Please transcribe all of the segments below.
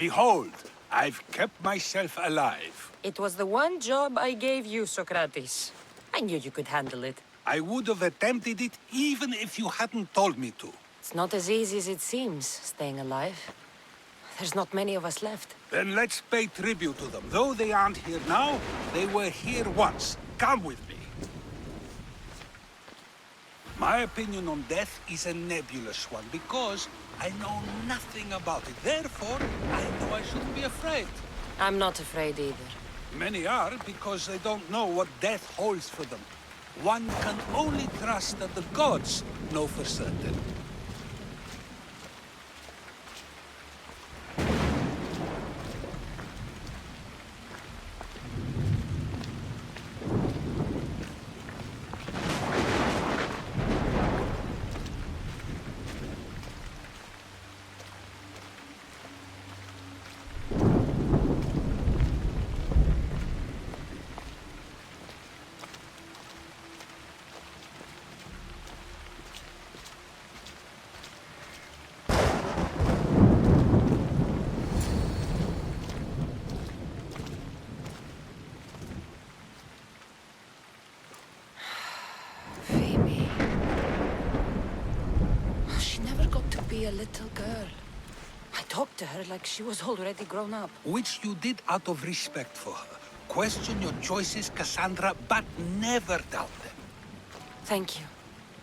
Behold, I've kept myself alive. It was the one job I gave you, Socrates. I knew you could handle it. I would have attempted it even if you hadn't told me to. It's not as easy as it seems, staying alive. There's not many of us left. Then let's pay tribute to them. Though they aren't here now, they were here once. Come with me. My opinion on death is a nebulous one because I know nothing about it. Therefore, I know I shouldn't be afraid. I'm not afraid either. Many are because they don't know what death holds for them. One can only trust that the gods know for certain. Be a little girl. I talked to her like she was already grown up. Which you did out of respect for her. Question your choices, Cassandra, but never doubt them. Thank you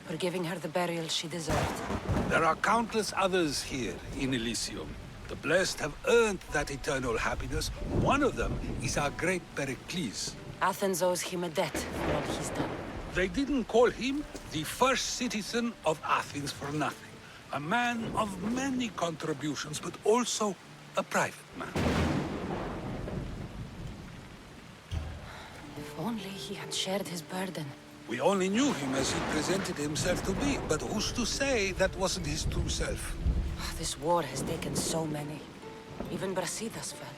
for giving her the burial she deserved. There are countless others here in Elysium. The blessed have earned that eternal happiness. One of them is our great Pericles. Athens owes him a debt for all he's done. They didn't call him the first citizen of Athens for nothing. A man of many contributions, but also a private man. If only he had shared his burden. We only knew him as he presented himself to be, but who's to say that wasn't his true self? This war has taken so many. Even Brasidas fell.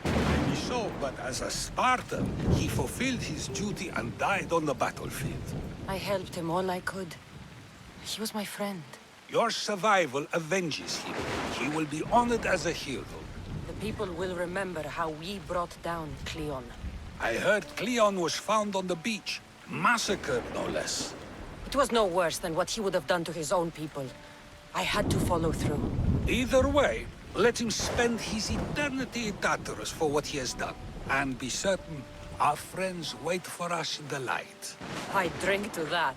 Maybe so, but as a Spartan, he fulfilled his duty and died on the battlefield. I helped him all I could. He was my friend. Your survival avenges him. He will be honored as a hero. The people will remember how we brought down Cleon. I heard Cleon was found on the beach. Massacred, no less. It was no worse than what he would have done to his own people. I had to follow through. Either way, let him spend his eternity in Tartarus for what he has done. And be certain, our friends wait for us in the light. I drink to that.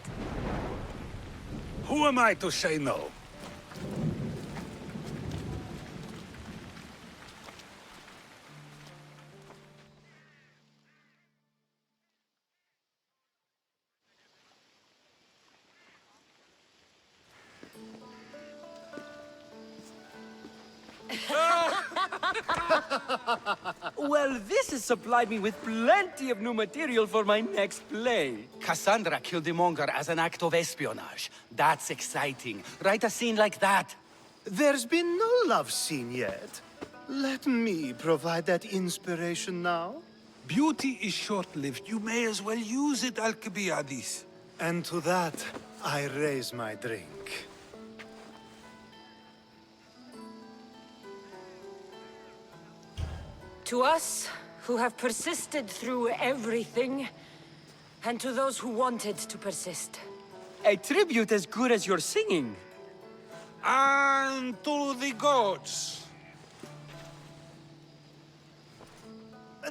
Who am I to say no? Well, this has supplied me with plenty of new material for my next play. Cassandra killed the monger as an act of espionage. That's exciting. Write a scene like that. There's been no love scene yet. Let me provide that inspiration now. Beauty is short-lived. You may as well use it, Alcibiades. And to that, I raise my drink. To us, who have persisted through everything, and to those who wanted to persist. A tribute as good as your singing. And to the gods.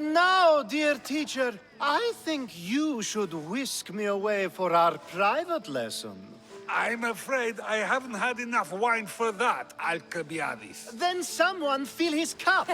Now, dear teacher, I think you should whisk me away for our private lesson. I'm afraid I haven't had enough wine for that, Alcibiades. Then someone fill his cup.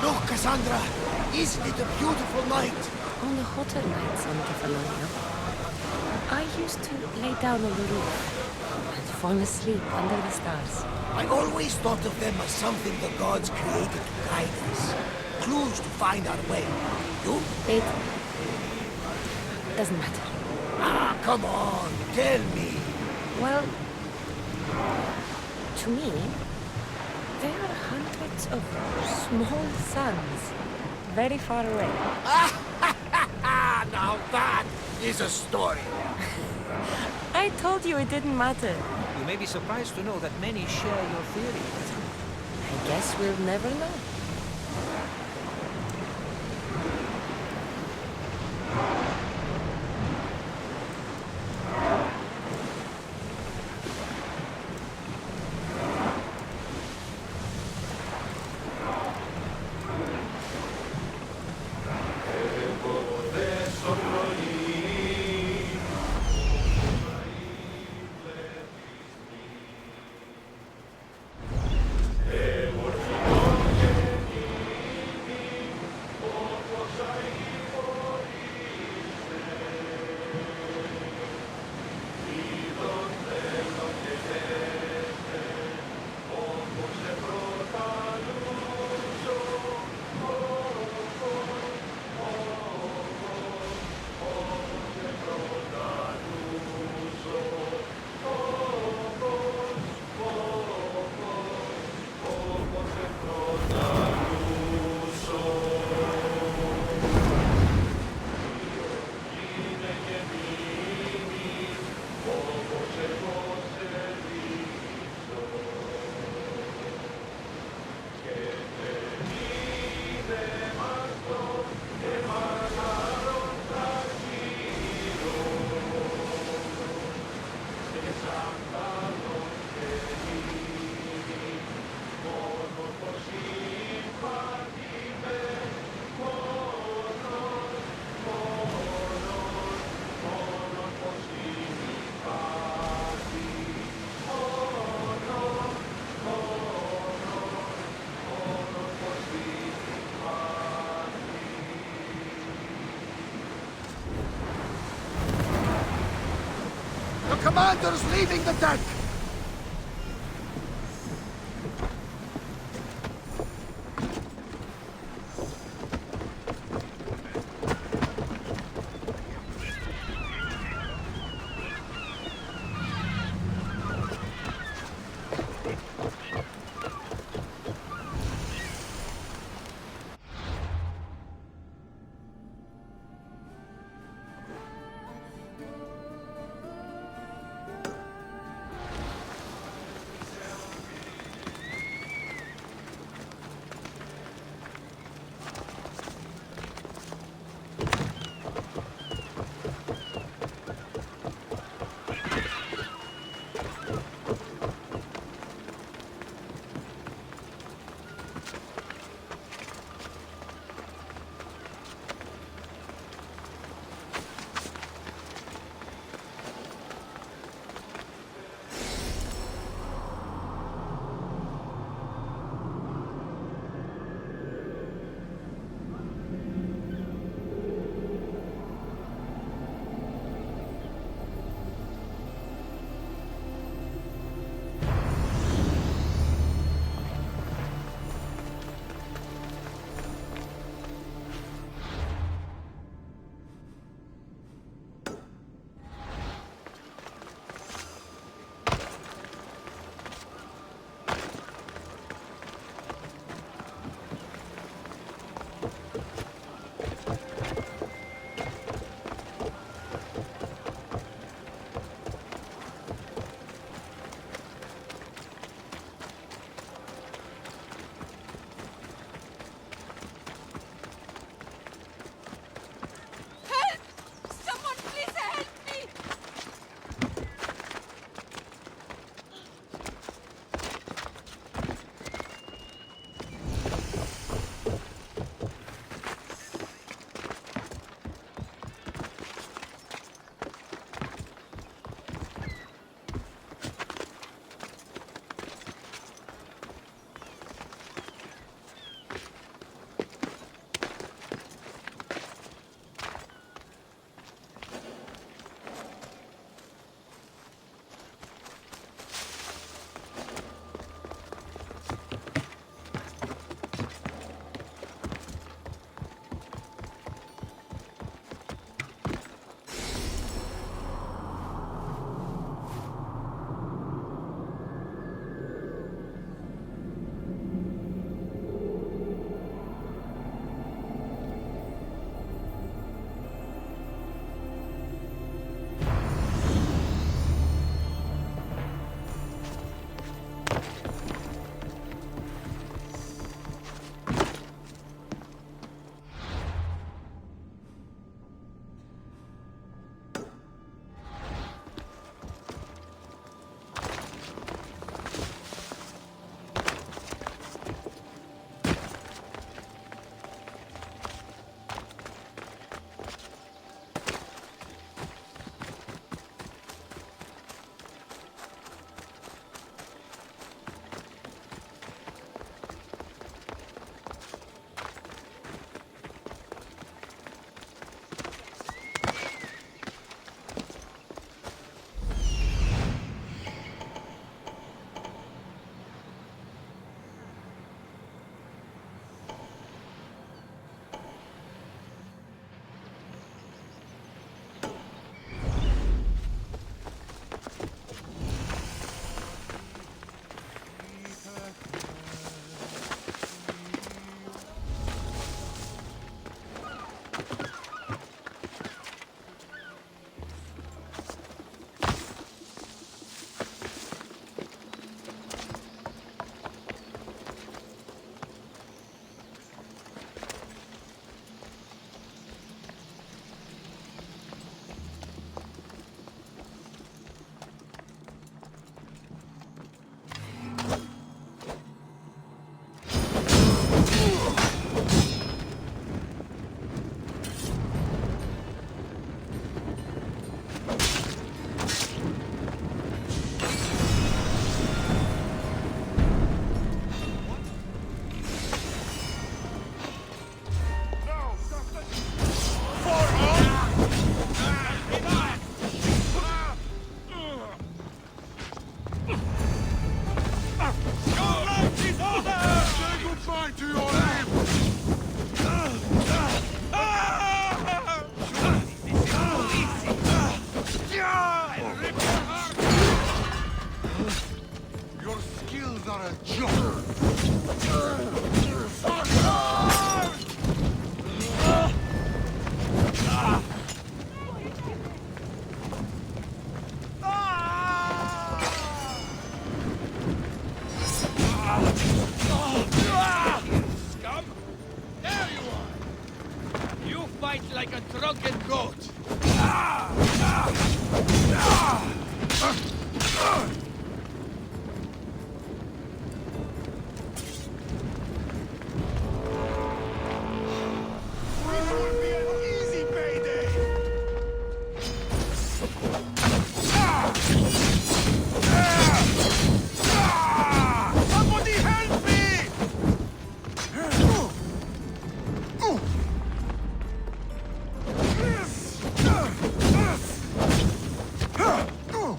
Look, Cassandra! Isn't it a beautiful night? On the hotter nights on Kefalonia, I used to lay down on the roof and fall asleep under the stars. I always thought of them as something the gods created to guide us. Clues to find our way. You? It doesn't matter. Ah, come on, tell me. Well, to me, there are hundreds of small suns very far away. Now that is a story. I told you it didn't matter. You may be surprised to know that many share your theory. I guess we'll never know. Commander's leaving the deck! Scum! There you are! You fight like a drunken goat! This will be an easy payday! Somebody help me!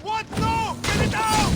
What? No! Get it out!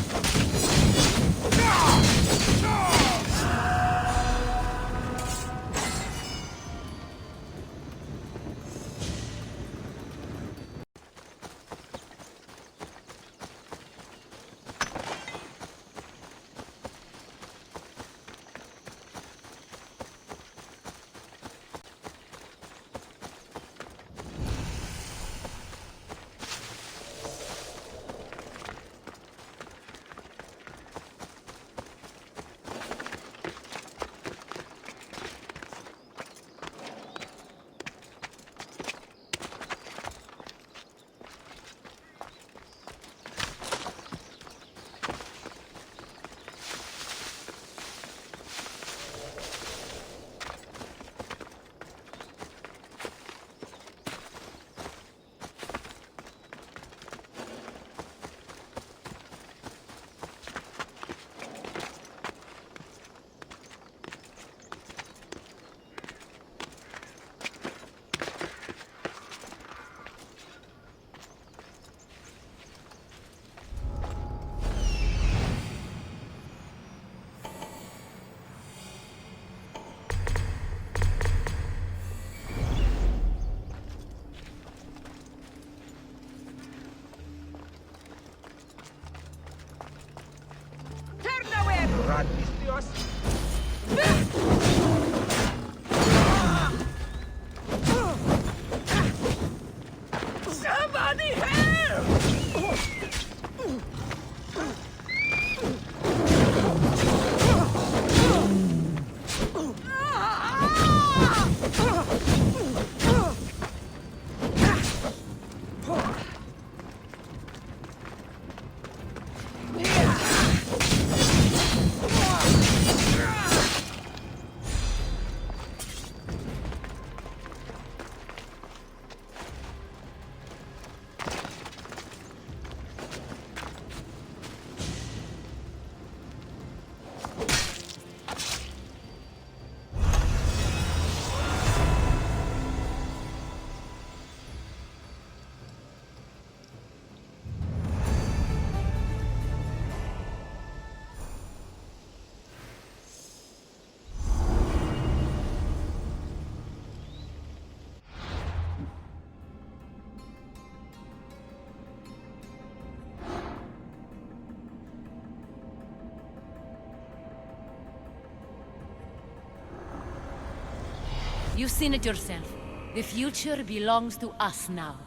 You've seen it yourself. The future belongs to us now.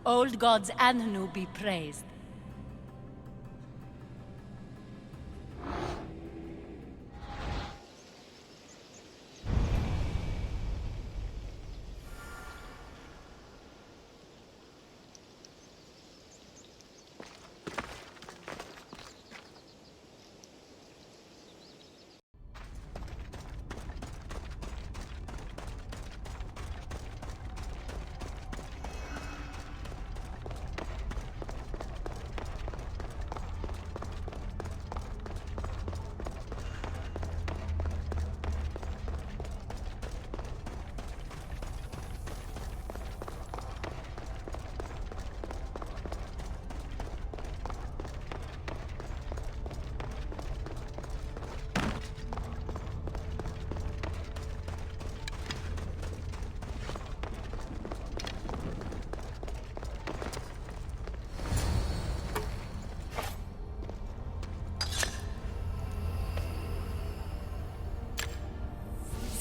Old gods and new be praised.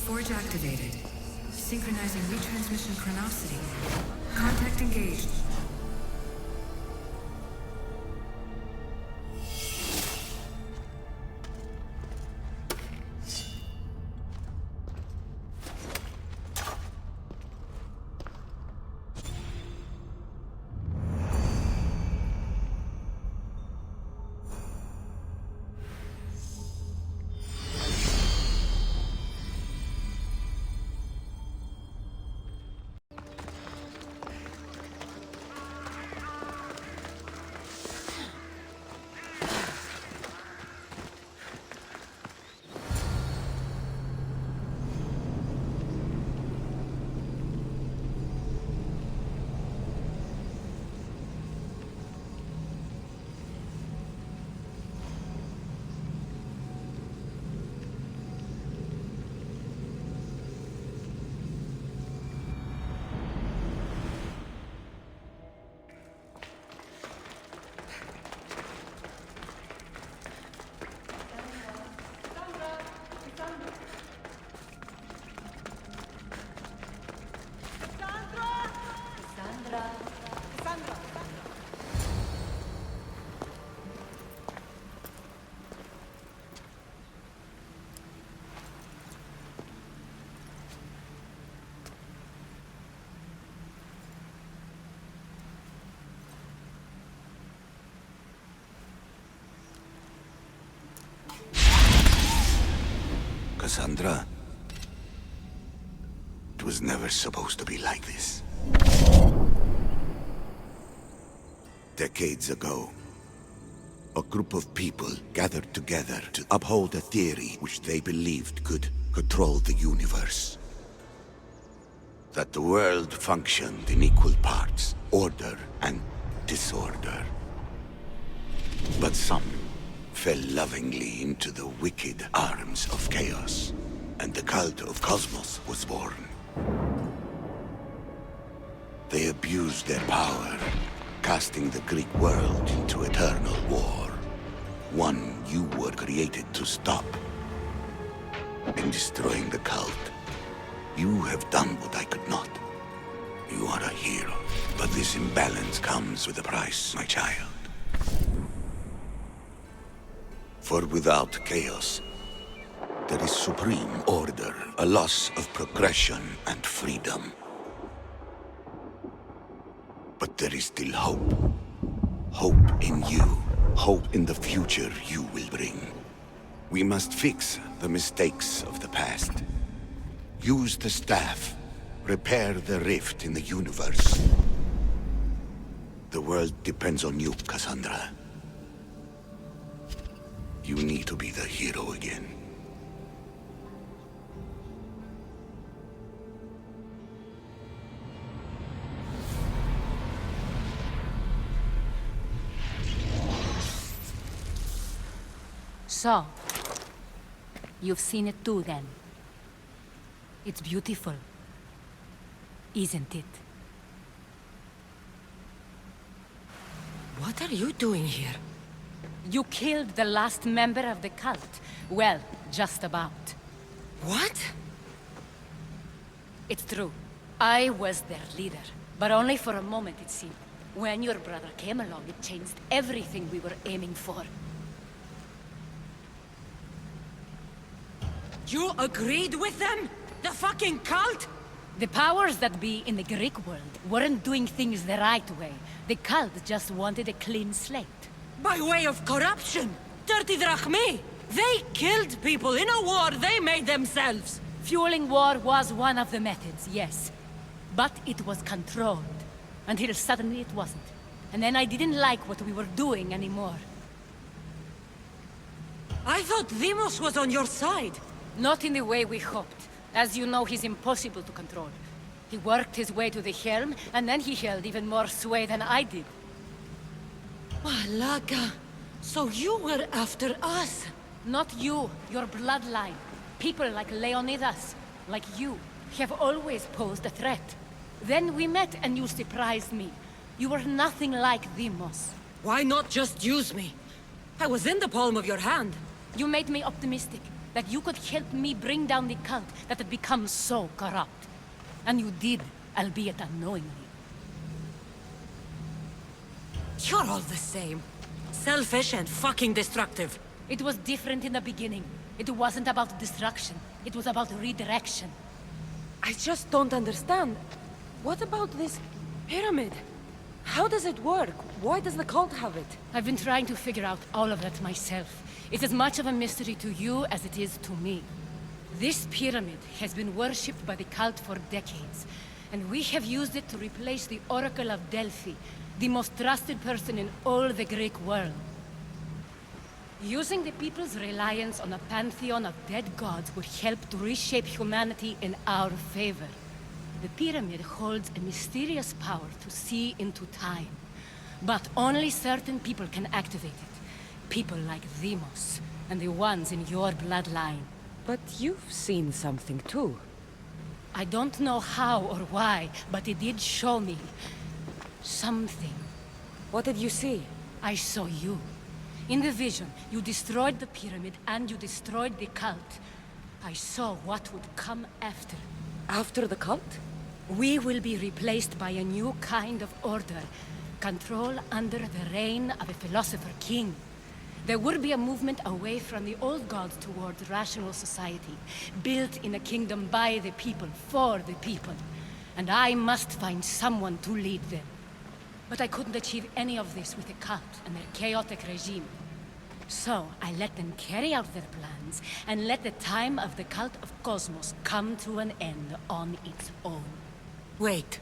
Forge activated. Synchronizing retransmission chronicity. engaged. Cassandra, it was never supposed to be like this. Decades ago, a group of people gathered together to uphold a theory which they believed could control the universe. That the world functioned in equal parts, order and disorder. But some fell lovingly into the wicked arms of chaos, and the cult of Kosmos was born. They abused their power, casting the Greek world into eternal war. One you were created to stop. In destroying the cult, you have done what I could not. You are a hero, but this imbalance comes with a price, my child. For without chaos, there is supreme order, a loss of progression and freedom. But there is still hope. Hope in you. Hope in the future you will bring. We must fix the mistakes of the past. Use the staff. Repair the rift in the universe. The world depends on you, Cassandra. You need to be the hero again. So, you've seen it too then. It's beautiful, isn't it? What are you doing here? You killed the last member of the cult. Well, just about. What? It's true. I was their leader, but only for a moment it seemed. When your brother came along, it changed everything we were aiming for. You agreed with them? The fucking cult? The powers that be in the Greek world weren't doing things the right way. The cult just wanted a clean slate. By way of corruption? Dirty drachmi? They killed people in a war they made themselves. Fueling war was one of the methods, yes. But it was controlled. Until suddenly it wasn't. And then I didn't like what we were doing anymore. I thought Deimos was on your side. Not in the way we hoped. As you know, he's impossible to control. He worked his way to the helm, and then he held even more sway than I did. Malaga. So you were after us? Not you, your bloodline. People like Leonidas, like you, have always posed a threat. Then we met and you surprised me. You were nothing like Deimos. Why not just use me? I was in the palm of your hand. You made me optimistic, that you could help me bring down the cult that had become so corrupt. And you did, albeit unknowingly. You're all the same. Selfish and fucking destructive. It was different in the beginning. It wasn't about destruction. It was about redirection. I just don't understand. What about this pyramid? How does it work? Why does the cult have it? I've been trying to figure out all of that myself. It's as much of a mystery to you as it is to me. This pyramid has been worshipped by the cult for decades, and we have used it to replace the Oracle of Delphi, the most trusted person in all the Greek world. Using the people's reliance on a pantheon of dead gods would help to reshape humanity in our favor. The pyramid holds a mysterious power to see into time. But only certain people can activate it. People like Deimos, and the ones in your bloodline. But you've seen something too. I don't know how or why, but it did show me something. What did you see? I saw you. In the vision, you destroyed the pyramid and you destroyed the cult. I saw what would come after. After the cult? We will be replaced by a new kind of order. Control under the reign of a philosopher king. There would be a movement away from the old gods towards rational society, built in a kingdom by the people, for the people. And I must find someone to lead them. But I couldn't achieve any of this with the cult and their chaotic regime. So I let them carry out their plans, and let the time of the cult of Kosmos come to an end on its own. Wait.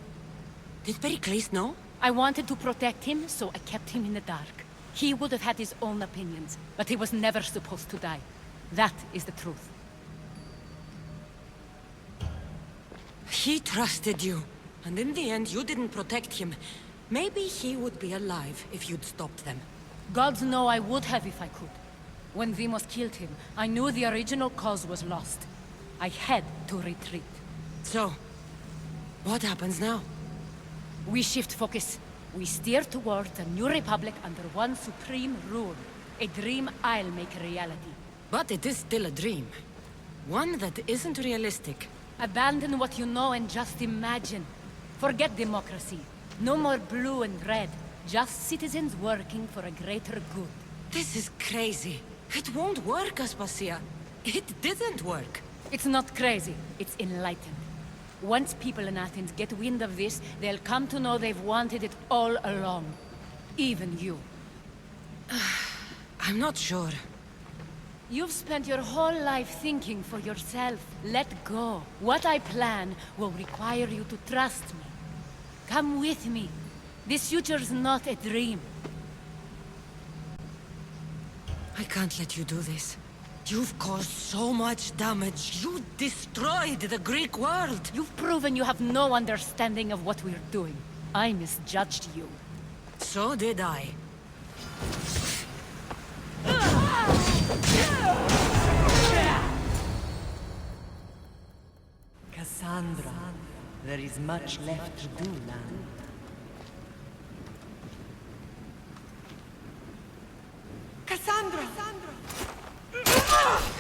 Did Pericles know? I wanted to protect him, so I kept him in the dark. He would have had his own opinions, but he was never supposed to die. That is the truth. He trusted you, and in the end you didn't protect him. Maybe he would be alive if you'd stopped them. Gods know I would have if I could. When Deimos killed him, I knew the original cause was lost. I had to retreat. So, what happens now? We shift focus. We steer towards a new republic under one supreme rule. A dream I'll make a reality. But it is still a dream. One that isn't realistic. Abandon what you know and just imagine. Forget democracy. No more blue and red. Just citizens working for a greater good. This is crazy. It won't work, Aspasia. It didn't work. It's not crazy. It's enlightened. Once people in Athens get wind of this, they'll come to know they've wanted it all along. Even you. I'm not sure. You've spent your whole life thinking for yourself. Let go. What I plan will require you to trust me. Come with me. This future's not a dream. I can't let you do this. You've caused so much damage. You destroyed the Greek world. You've proven you have no understanding of what we're doing. I misjudged you. So did I. Cassandra, there is much left to do now. Cassandra!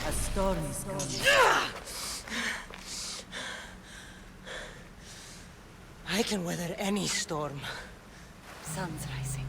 A storm is coming. I can weather any storm. Sun's rising.